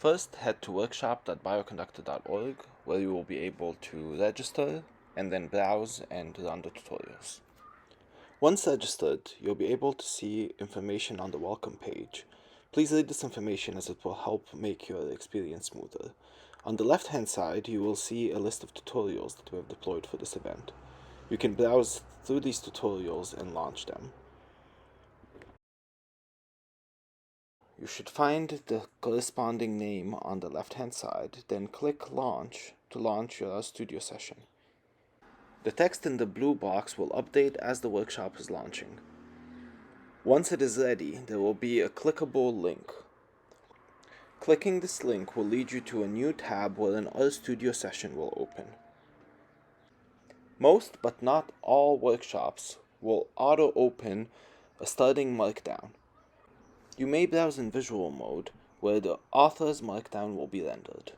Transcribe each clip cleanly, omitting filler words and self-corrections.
First, head to workshop.bioconductor.org, where you will be able to register and then browse and run the tutorials. Once registered, you'll be able to see information on the welcome page. Please read this information as it will help make your experience smoother. On the left-hand side, you will see a list of tutorials that we have deployed for this event. You can browse through these tutorials and launch them. You should find the corresponding name on the left-hand side, then click Launch to launch your studio session. The text in the blue box will update as the workshop is launching. Once it is ready, there will be a clickable link. Clicking this link will lead you to a new tab where an RStudio session will open. Most, but not all, workshops will auto-open a starting markdown. You may browse in visual mode, where the author's markdown will be rendered.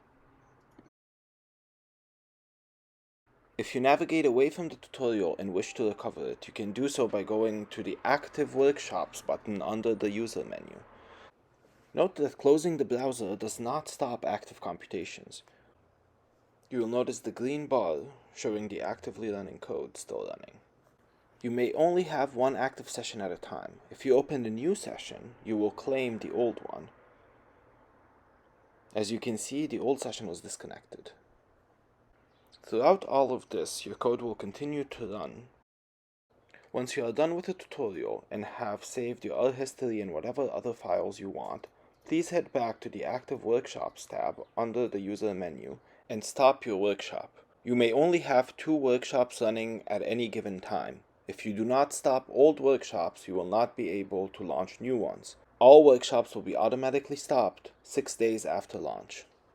If you navigate away from the tutorial and wish to recover it, you can do so by going to the Active Workshops button under the User menu. Note that closing the browser does not stop active computations. You will notice the green bar showing the actively running code still running. You may only have one active session at a time. If you open a new session, you will claim the old one. As you can see, the old session was disconnected. Throughout all of this, your code will continue to run. Once you are done with the tutorial and have saved your R history and whatever other files you want, please head back to the Active Workshops tab under the User menu and stop your workshop. You may only have 2 workshops running at any given time. If you do not stop old workshops, you will not be able to launch new ones. All workshops will be automatically stopped 6 days after launch.